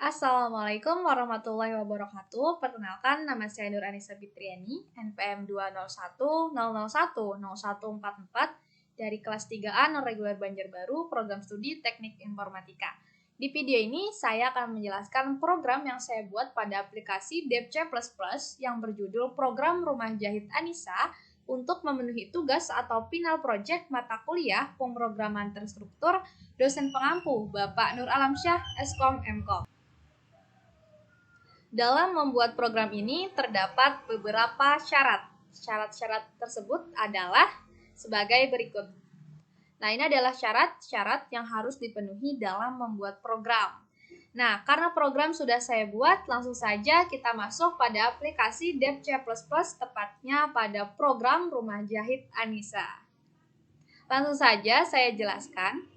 Assalamualaikum warahmatullahi wabarakatuh. Perkenalkan, nama saya Nur Anissa Fitriani, NPM 20100100144 dari kelas 3A non-reguler Banjarbaru, program studi Teknik Informatika. Di video ini, saya akan menjelaskan program yang saya buat pada aplikasi DepC++ yang berjudul Program Rumah Jahit Anissa untuk memenuhi tugas atau final project mata kuliah pemrograman terstruktur dosen pengampu Bapak Nur Alamsyah, Eskom Mkom. Dalam membuat program ini terdapat beberapa syarat. Syarat-syarat tersebut adalah sebagai berikut. Nah, ini adalah syarat-syarat yang harus dipenuhi dalam membuat program. Nah, karena program sudah saya buat, langsung saja kita masuk pada aplikasi DepC++, tepatnya pada program Rumah Jahit Anissa. Langsung saja saya jelaskan.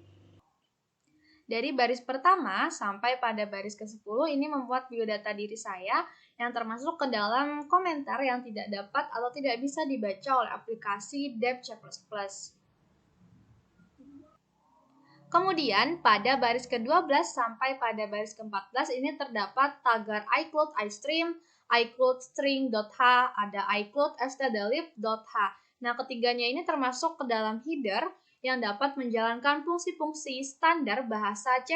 Dari baris pertama sampai pada baris ke-10 ini membuat biodata diri saya yang termasuk ke dalam komentar yang tidak dapat atau tidak bisa dibaca oleh aplikasi DepC++. Kemudian pada baris ke-12 sampai pada baris ke-14 ini terdapat tagar iCloud iStream, iCloud string.h, ada iCloud stdlib.h. Nah, ketiganya ini termasuk ke dalam header yang dapat menjalankan fungsi-fungsi standar bahasa C++.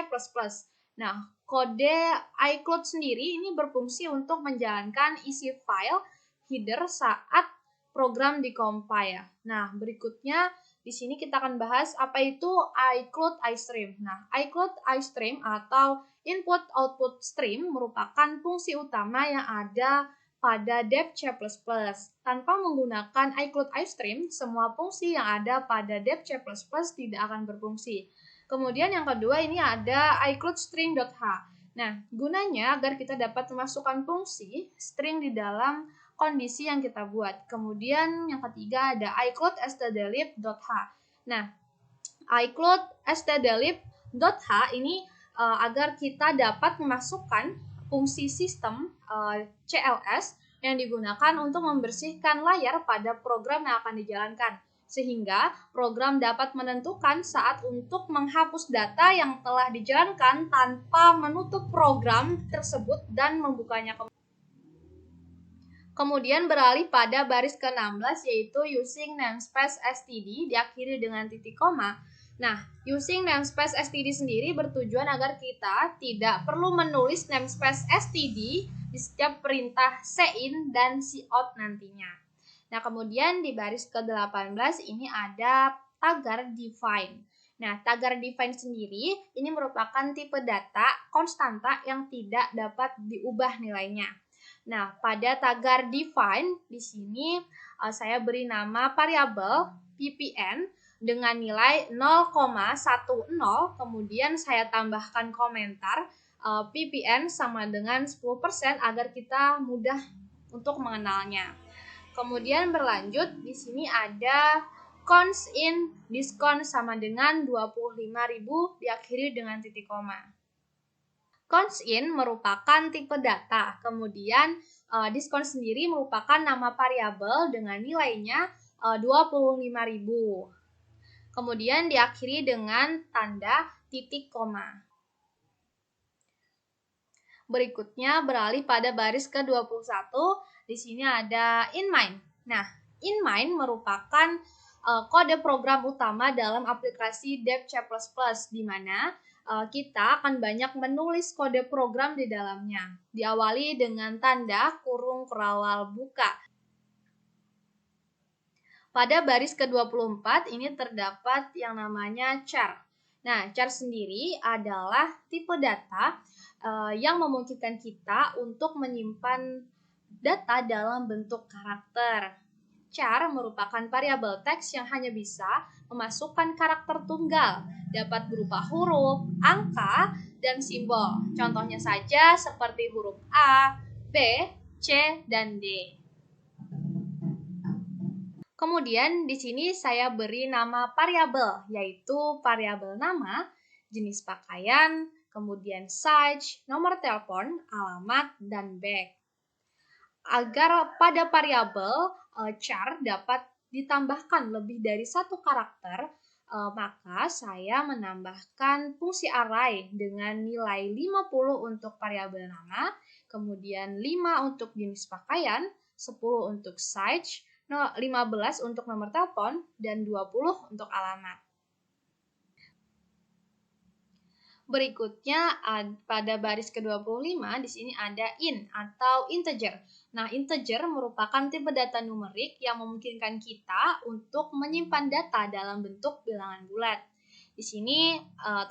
Nah, kode iCloud sendiri ini berfungsi untuk menjalankan isi file header saat program dikompil. Nah, berikutnya di sini kita akan bahas apa itu iCloud iStream. Nah, iCloud iStream atau input-output stream merupakan fungsi utama yang ada pada DepC++. Tanpa menggunakan iCloud iStream, semua fungsi yang ada pada DepC++ tidak akan berfungsi. Kemudian yang kedua ini ada iCloud string.h. Nah, gunanya agar kita dapat memasukkan fungsi string di dalam kondisi yang kita buat. Kemudian yang ketiga ada iCloud stdlib.h. Nah, iCloud stdlib.h ini agar kita dapat memasukkan fungsi sistem CLS yang digunakan untuk membersihkan layar pada program yang akan dijalankan, sehingga program dapat menentukan saat untuk menghapus data yang telah dijalankan tanpa menutup program tersebut dan membukanya kembali. Kemudian beralih pada baris ke-16 yaitu using namespace std diakhiri dengan titik koma. Nah, using namespace std sendiri bertujuan agar kita tidak perlu menulis namespace std di setiap perintah cin dan cout nantinya. Nah, kemudian di baris ke-18 ini ada tagar define. Nah, tagar define sendiri ini merupakan tipe data konstanta yang tidak dapat diubah nilainya. Nah, pada tagar define di sini saya beri nama variabel ppn dengan nilai 0,10, kemudian saya tambahkan komentar ppn sama dengan 10% agar kita mudah untuk mengenalnya. Kemudian berlanjut di sini ada cons in diskon sama dengan 25.000 diakhiri dengan titik koma. Cons in merupakan tipe data, kemudian diskon sendiri merupakan nama variabel dengan nilainya 25.000. Kemudian diakhiri dengan tanda titik koma. Berikutnya beralih pada baris ke-21, di sini ada inMine. Nah, inMine merupakan kode program utama dalam aplikasi DepC++, di mana kita akan banyak menulis kode program di dalamnya. Diawali dengan tanda kurung kerawal buka. Pada baris ke-24 ini terdapat yang namanya char. Nah, char sendiri adalah tipe data yang memungkinkan kita untuk menyimpan data dalam bentuk karakter. Char merupakan variabel teks yang hanya bisa memasukkan karakter tunggal, dapat berupa huruf, angka, dan simbol. Contohnya saja seperti huruf A, B, C, dan D. Kemudian di sini saya beri nama variabel, yaitu variabel nama, jenis pakaian, kemudian size, nomor telepon, alamat, dan back. Agar pada variabel char dapat ditambahkan lebih dari satu karakter, Maka saya menambahkan fungsi array dengan nilai 50 untuk variabel nama, kemudian 5 untuk jenis pakaian, 10 untuk size, 15 untuk nomor telepon, dan 20 untuk alamat. Berikutnya pada baris ke-25 di sini ada int atau integer. Nah, integer merupakan tipe data numerik yang memungkinkan kita untuk menyimpan data dalam bentuk bilangan bulat. Di sini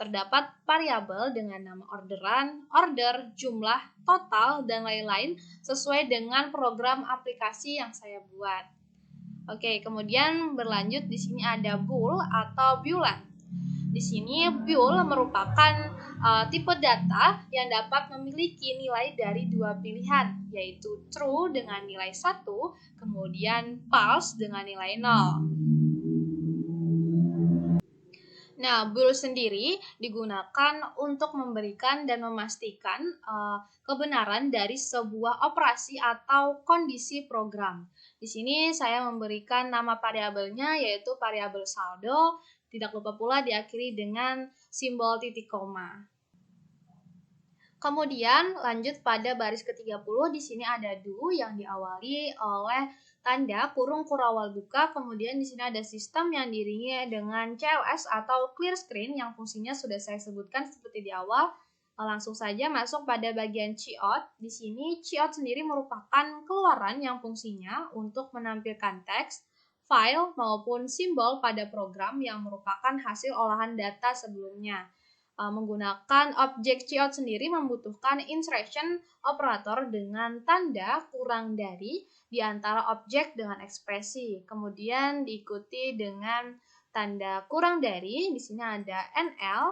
terdapat variabel dengan nama orderan, order, jumlah, total, dan lain-lain sesuai dengan program aplikasi yang saya buat. Oke, kemudian berlanjut di sini ada bool atau boolean. Di sini bool merupakan tipe data yang dapat memiliki nilai dari dua pilihan, yaitu true dengan nilai 1, kemudian false dengan nilai 0. Nah, bool sendiri digunakan untuk memberikan dan memastikan kebenaran dari sebuah operasi atau kondisi program. Di sini saya memberikan nama variabelnya yaitu variabel saldo, tidak lupa pula diakhiri dengan simbol titik koma. Kemudian lanjut pada baris ke-30, di sini ada do yang diawali oleh tanda kurung kurawal buka, kemudian di sini ada sistem yang diiringi dengan CLS atau clear screen yang fungsinya sudah saya sebutkan seperti di awal. Langsung saja masuk pada bagian cout. Di sini cout sendiri merupakan keluaran yang fungsinya untuk menampilkan teks, file maupun simbol pada program yang merupakan hasil olahan data sebelumnya. Menggunakan objek cout sendiri membutuhkan insertion operator dengan tanda kurang dari di antara objek dengan ekspresi. Kemudian diikuti dengan tanda kurang dari, di sini ada NL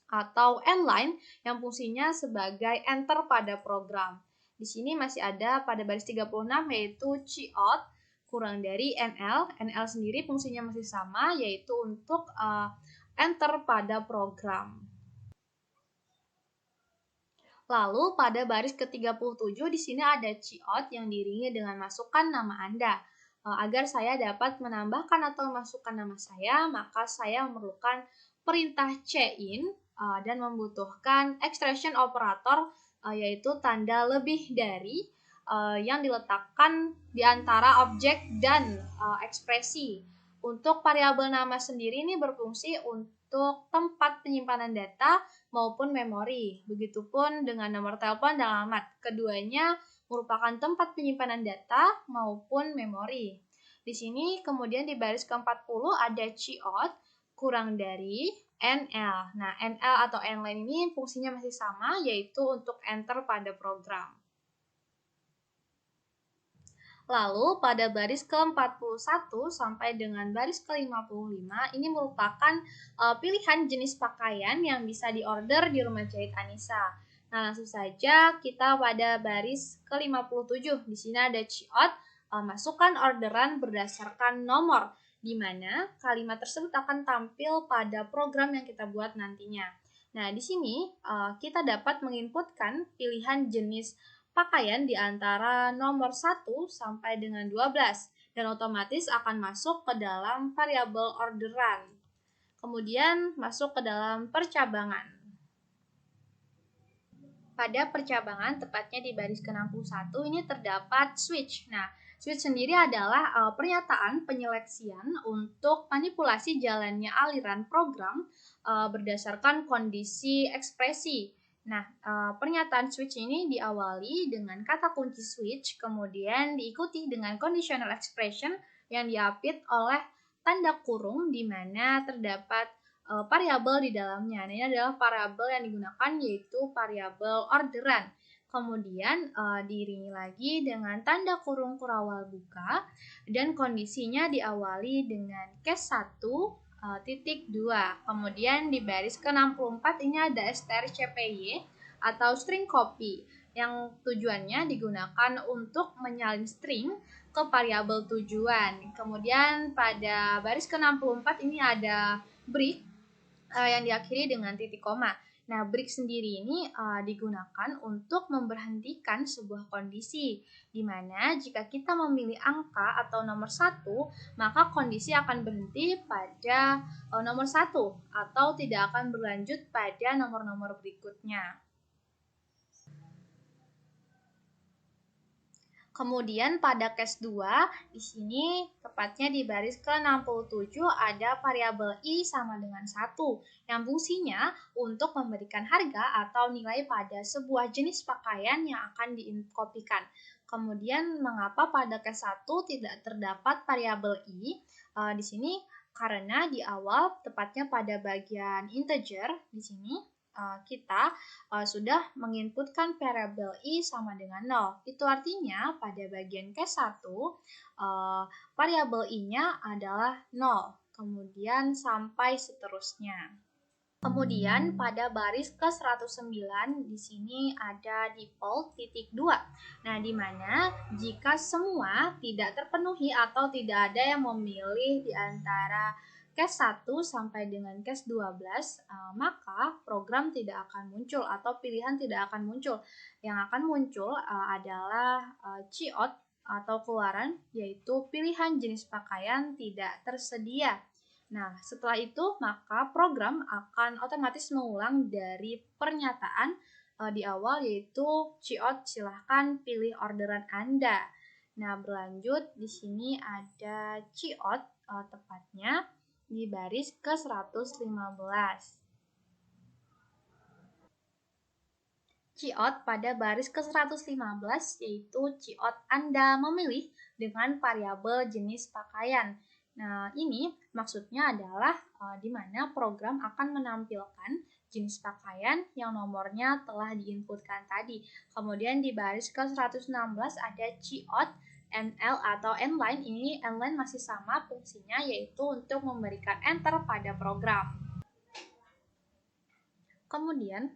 atau nline yang fungsinya sebagai enter pada program. Di sini masih ada pada baris 36 yaitu cout kurang dari NL. NL sendiri fungsinya masih sama yaitu untuk enter pada program. Lalu pada baris ke-37 di sini ada cout yang diiringi dengan masukkan nama Anda. Agar saya dapat menambahkan atau memasukkan nama saya, maka saya memerlukan perintah cin dan membutuhkan expression operator yaitu tanda lebih dari yang diletakkan di antara objek dan ekspresi. Untuk variabel nama sendiri ini berfungsi untuk tempat penyimpanan data maupun memori. Begitupun dengan nomor telepon dan alamat. Keduanya merupakan tempat penyimpanan data maupun memori. Di sini kemudian di baris ke-40 ada cout kurang dari NL. Nah, NL atau nline ini fungsinya masih sama yaitu untuk enter pada program. Lalu pada baris ke-41 sampai dengan baris ke-55 ini merupakan pilihan jenis pakaian yang bisa diorder di rumah jahit Anissa. Nah, langsung saja kita pada baris ke-57. Di sini ada cout, masukkan orderan berdasarkan nomor, di mana kalimat tersebut akan tampil pada program yang kita buat nantinya. Nah, di sini kita dapat menginputkan pilihan jenis pakaian di antara nomor 1 sampai dengan 12 dan otomatis akan masuk ke dalam variabel orderan. Kemudian masuk ke dalam percabangan. Pada percabangan tepatnya di baris ke-61 ini terdapat switch. Nah, switch sendiri adalah pernyataan penyeleksian untuk manipulasi jalannya aliran program berdasarkan kondisi ekspresi. Nah, pernyataan switch ini diawali dengan kata kunci switch, kemudian diikuti dengan conditional expression yang diapit oleh tanda kurung di mana terdapat variabel di dalamnya. Nah, ini adalah variabel yang digunakan yaitu variabel orderan. Kemudian diiringi lagi dengan tanda kurung kurawal buka dan kondisinya diawali dengan case 1 titik 2. Kemudian di baris ke-64 ini ada strcpy atau string copy yang tujuannya digunakan untuk menyalin string ke variabel tujuan. Kemudian pada baris ke-64 ini ada break yang diakhiri dengan titik koma. Nah, break sendiri ini digunakan untuk memberhentikan sebuah kondisi, di mana jika kita memilih angka atau nomor satu, maka kondisi akan berhenti pada nomor satu atau tidak akan berlanjut pada nomor-nomor berikutnya. Kemudian pada case 2, di sini tepatnya di baris ke-67 ada variabel I sama dengan 1 yang fungsinya untuk memberikan harga atau nilai pada sebuah jenis pakaian yang akan dikopikan. Kemudian mengapa pada case 1 tidak terdapat variabel I? Di sini karena di awal tepatnya pada bagian integer di sini kita sudah menginputkan variabel I sama dengan 0. Itu artinya pada bagian case 1, variabel I-nya adalah 0. Kemudian sampai seterusnya. Kemudian pada baris ke-109 di sini ada default titik 2. Nah, di mana jika semua tidak terpenuhi atau tidak ada yang memilih di antara case 1 sampai dengan case 12, maka program tidak akan muncul atau pilihan tidak akan muncul. Yang akan muncul adalah CIOT atau keluaran, yaitu pilihan jenis pakaian tidak tersedia. Nah, setelah itu maka program akan otomatis mengulang dari pernyataan di awal, yaitu CIOT silahkan pilih orderan Anda. Nah, berlanjut di sini ada CIOT tepatnya di baris ke-115. CIOT pada baris ke-115 yaitu CIOT Anda memilih dengan variabel jenis pakaian. Nah, ini maksudnya adalah di mana program akan menampilkan jenis pakaian yang nomornya telah diinputkan tadi. Kemudian di baris ke-116 ada CIOT NL atau Nline. Ini Nline masih sama fungsinya, yaitu untuk memberikan enter pada program. Kemudian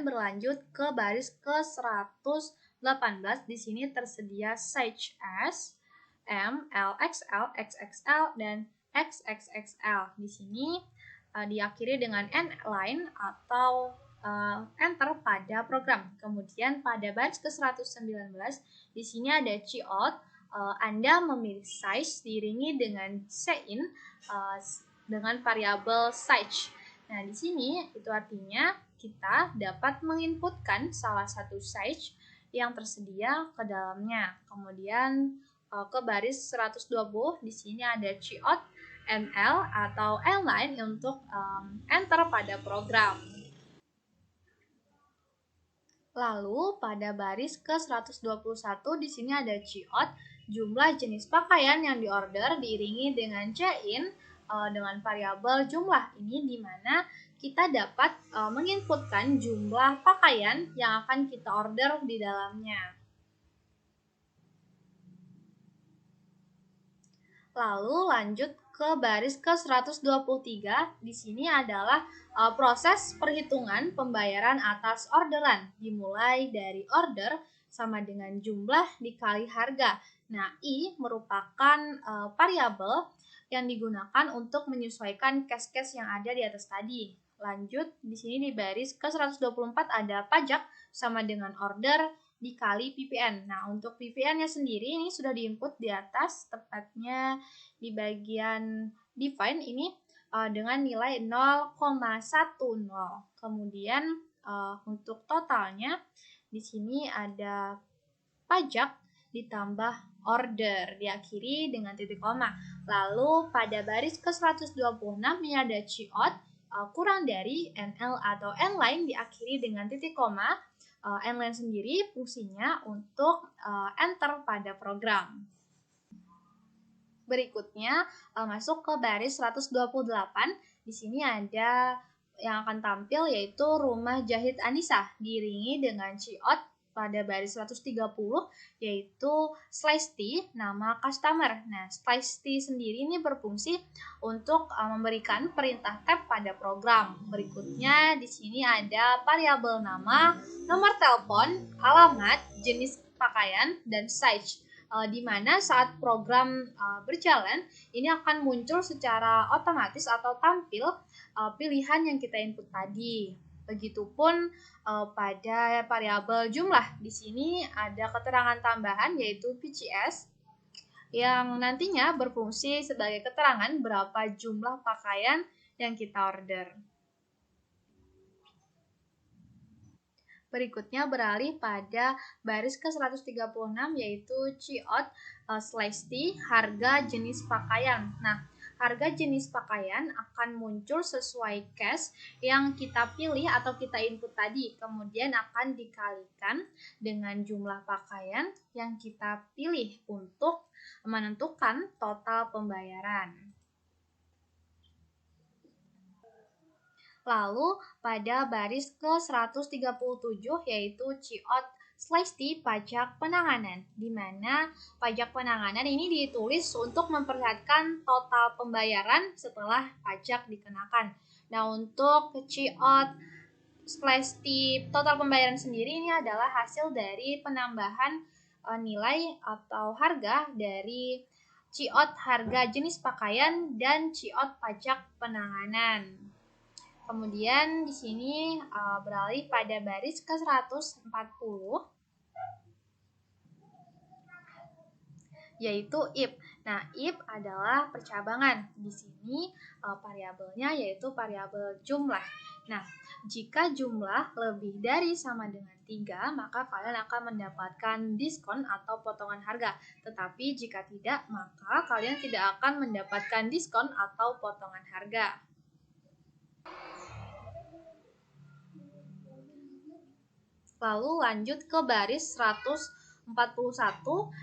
berlanjut ke baris ke-118. Di sini tersedia size S, M, L, XL, XXL, dan XXXL. Di sini diakhiri dengan Nline atau enter pada program. Kemudian pada baris ke-119 di sini ada CIOT. Anda memilih size diiringi dengan Cin dengan variabel size. Nah, di sini itu artinya kita dapat menginputkan salah satu size yang tersedia ke dalamnya. Kemudian ke baris 120 di sini ada CIOT NL atau Nline untuk enter pada program. Lalu pada baris ke-121 di sini ada CIOT jumlah jenis pakaian yang diorder diiringi dengan Cin dengan variabel jumlah. Ini di mana kita dapat menginputkan jumlah pakaian yang akan kita order di dalamnya. Lalu lanjut ke baris ke-123. Di sini adalah proses perhitungan pembayaran atas orderan, dimulai dari order sama dengan jumlah dikali harga. Nah, I merupakan variabel yang digunakan untuk menyesuaikan case-case yang ada di atas tadi. Lanjut, di sini di baris ke-124 ada pajak sama dengan order dikali PPN. Nah, untuk PPN-nya sendiri ini sudah diinput di atas, tepatnya di bagian define ini dengan nilai 0,10. Kemudian untuk totalnya di sini ada pajak ditambah order diakhiri dengan titik koma. Lalu pada baris ke-126 ini ada CIOT kurang dari NL atau Nline diakhiri dengan titik koma. Nline sendiri fungsinya untuk enter pada program. Berikutnya masuk ke baris 128. Di sini ada yang akan tampil yaitu rumah jahit Anissa diiringi dengan CIOT pada baris 130 yaitu slice T nama customer. Nah, slice T sendiri ini berfungsi untuk memberikan perintah tab pada program. Berikutnya di sini ada variabel nama, nomor telepon, alamat, jenis pakaian, dan size. Di mana saat program berjalan ini akan muncul secara otomatis atau tampil pilihan yang kita input tadi. Begitupun pada variabel jumlah. Di sini ada keterangan tambahan yaitu PCS yang nantinya berfungsi sebagai keterangan berapa jumlah pakaian yang kita order. Berikutnya beralih pada baris ke-136 yaitu COT/T harga jenis pakaian. Nah, harga jenis pakaian akan muncul sesuai case yang kita pilih atau kita input tadi, kemudian akan dikalikan dengan jumlah pakaian yang kita pilih untuk menentukan total pembayaran. Lalu pada baris ke-137 yaitu COT/T pajak penanganan, di mana pajak penanganan ini ditulis untuk memperlihatkan total pembayaran setelah pajak dikenakan. Nah, untuk COT/T total pembayaran sendiri ini adalah hasil dari penambahan nilai atau harga dari COT harga jenis pakaian dan COT pajak penanganan. Kemudian di sini beralih pada baris ke-140 yaitu if. Nah, if adalah percabangan. Di sini variabelnya yaitu variabel jumlah. Nah, jika jumlah lebih dari sama dengan 3, maka kalian akan mendapatkan diskon atau potongan harga. Tetapi jika tidak, maka kalian tidak akan mendapatkan diskon atau potongan harga. Lalu lanjut ke baris 141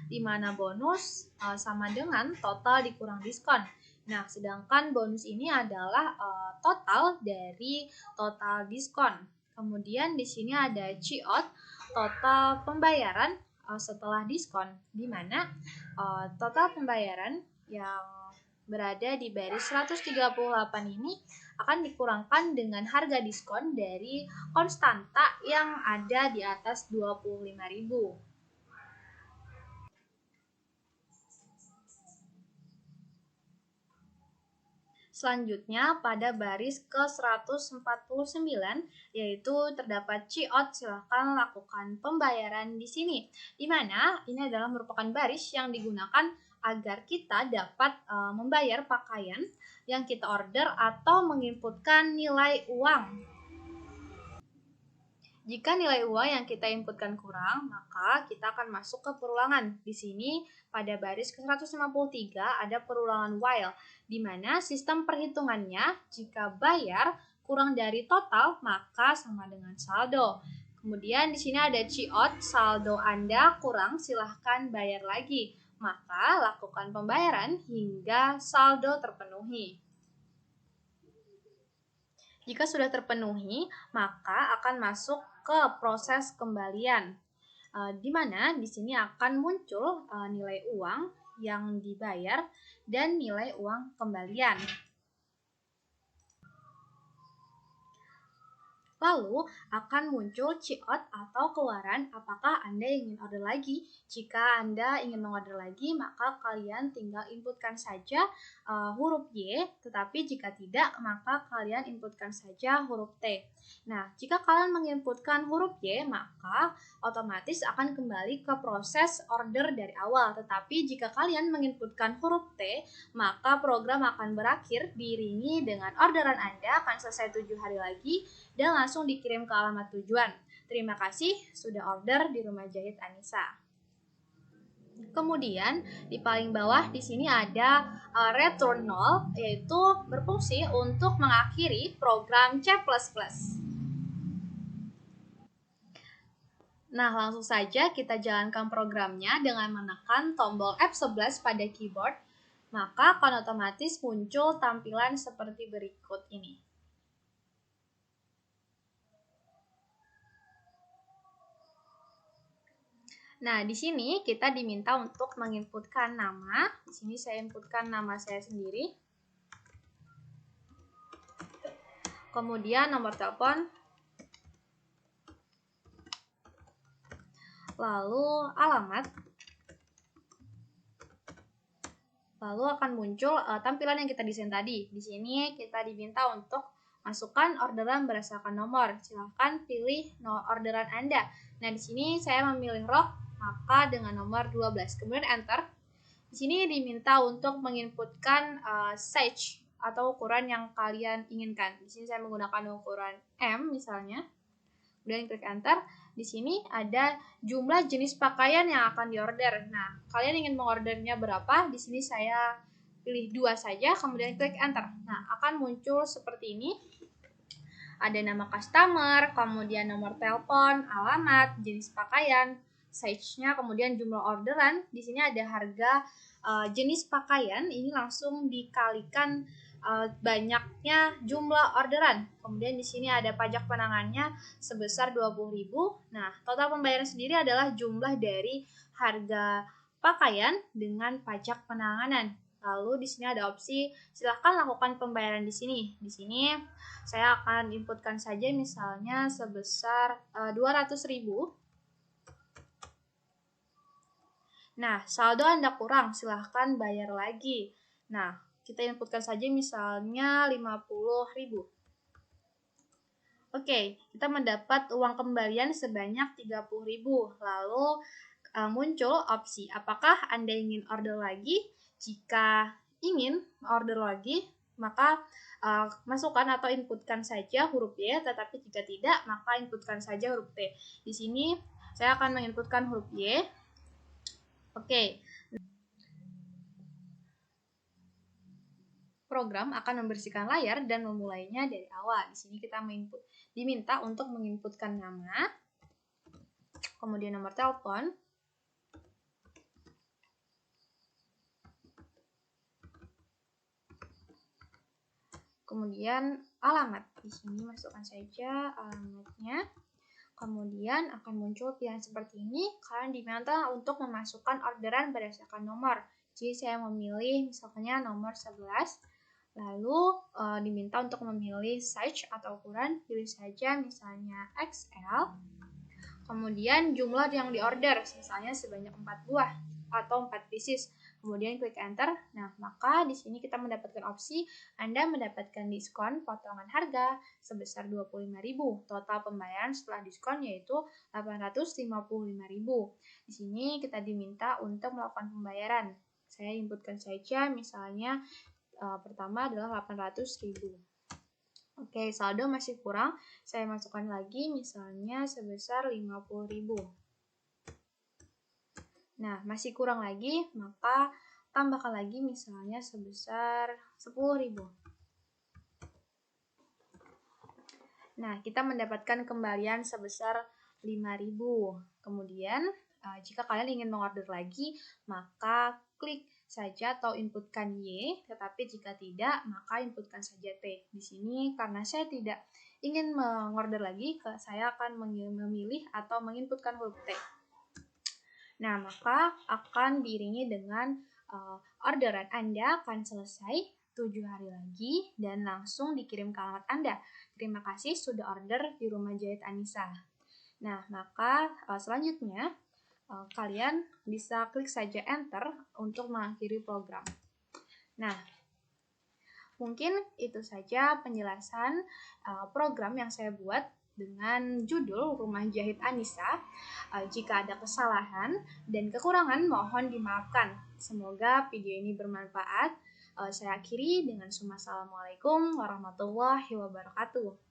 di mana bonus sama dengan total dikurang diskon. Nah, sedangkan bonus ini adalah total dari total diskon. Kemudian di sini ada COT total pembayaran setelah diskon, di mana total pembayaran yang berada di baris 138 ini akan dikurangkan dengan harga diskon dari konstanta yang ada di atas 25.000. Selanjutnya pada baris ke-149 yaitu terdapat COT, silakan lakukan pembayaran di sini. Di mana ini adalah merupakan baris yang digunakan agar kita dapat membayar pakaian yang kita order atau menginputkan nilai uang. Jika nilai uang yang kita inputkan kurang, maka kita akan masuk ke perulangan. Di sini pada baris ke-153 ada perulangan while, di mana sistem perhitungannya jika bayar kurang dari total maka sama dengan saldo. Kemudian di sini ada COT, saldo Anda kurang, silahkan bayar lagi. Maka lakukan pembayaran hingga saldo terpenuhi. Jika sudah terpenuhi, maka akan masuk ke proses kembalian, di mana di sini akan muncul nilai uang yang dibayar dan nilai uang kembalian. Lalu akan muncul COT atau keluaran apakah Anda ingin order lagi. Jika Anda ingin mengorder lagi, maka kalian tinggal inputkan saja huruf Y, tetapi jika tidak, maka kalian inputkan saja huruf T. Nah, jika kalian menginputkan huruf Y, maka otomatis akan kembali ke proses order dari awal. Tetapi jika kalian menginputkan huruf T, maka program akan berakhir diiringi dengan orderan Anda akan selesai 7 hari lagi dan langsung dikirim ke alamat tujuan. Terima kasih sudah order di Rumah Jahit Anissa. Kemudian di paling bawah di sini ada return null, yaitu berfungsi untuk mengakhiri program C++. Nah, langsung saja kita jalankan programnya dengan menekan tombol F11 pada keyboard, maka akan otomatis muncul tampilan seperti berikut ini. Nah, di sini kita diminta untuk menginputkan nama. Di sini saya inputkan nama saya sendiri. Kemudian nomor telepon. Lalu alamat. Lalu akan muncul tampilan yang kita desain tadi. Di sini kita diminta untuk Masukkan orderan berdasarkan nomor. Silahkan pilih orderan Anda. Nah, di sini saya memilih rok, maka dengan nomor 12. Kemudian enter. Di sini diminta untuk menginputkan size atau ukuran yang kalian inginkan. Di sini saya menggunakan ukuran M misalnya. Kemudian klik enter. Di sini ada jumlah jenis pakaian yang akan diorder. Nah, kalian ingin mengordernya berapa? Di sini saya pilih 2 saja, kemudian klik enter. Nah, akan muncul seperti ini. Ada nama customer, kemudian nomor telepon, alamat, jenis pakaian, size-nya, kemudian jumlah orderan. Di sini ada harga jenis pakaian, ini langsung dikalikan banyaknya jumlah orderan. Kemudian di sini ada pajak penanganannya sebesar 20.000. Nah, total pembayaran sendiri adalah jumlah dari harga pakaian dengan pajak penanganan. Lalu di sini ada opsi silahkan lakukan pembayaran di sini. Di sini saya akan inputkan saja misalnya sebesar 200.000. Nah, saldo Anda kurang, silahkan bayar lagi. Nah, kita inputkan saja misalnya 50.000. Oke, kita mendapat uang kembalian sebanyak 30.000. Lalu muncul opsi, apakah Anda ingin order lagi? Jika ingin order lagi, maka masukkan atau inputkan saja huruf Y, tetapi jika tidak, maka inputkan saja huruf T. Di sini saya akan menginputkan huruf Y. Oke. Program akan membersihkan layar dan memulainya dari awal. Di sini kita diminta untuk menginputkan nama, kemudian nomor telepon, kemudian alamat. Di sini masukkan saja alamatnya. Kemudian akan muncul pilihan seperti ini. Kalian diminta untuk memasukkan orderan berdasarkan nomor. Jadi saya memilih misalnya nomor 11. Lalu diminta untuk memilih size atau ukuran. Pilih saja misalnya XL. Kemudian jumlah yang diorder misalnya sebanyak 4 buah atau 4 pieces. Kemudian klik enter. Nah, maka di sini kita mendapatkan opsi Anda mendapatkan diskon potongan harga sebesar 25.000. Total pembayaran setelah diskon yaitu 855.000. Di sini kita diminta untuk melakukan pembayaran. Saya inputkan saja misalnya pertama adalah 800.000. Oke, saldo masih kurang. Saya masukkan lagi misalnya sebesar 50.000. Nah, masih kurang lagi, maka tambahkan lagi misalnya sebesar 10.000. Nah, kita mendapatkan kembalian sebesar 5.000. Kemudian, jika kalian ingin mengorder lagi, maka klik saja atau inputkan Y, tetapi jika tidak, maka inputkan saja T. Di sini karena saya tidak ingin mengorder lagi, saya akan memilih atau menginputkan huruf T. Nah, maka akan diiringi dengan orderan Anda akan selesai 7 hari lagi dan langsung dikirim ke alamat Anda. Terima kasih sudah order di Rumah Jahit Anissa. Nah, maka selanjutnya kalian bisa klik saja enter untuk mengakhiri program. Nah, mungkin itu saja penjelasan program yang saya buat dengan judul Rumah Jahit Anissa. Jika ada kesalahan dan kekurangan mohon dimaafkan. Semoga video ini bermanfaat. Saya akhiri dengan assalamualaikum warahmatullahi wabarakatuh.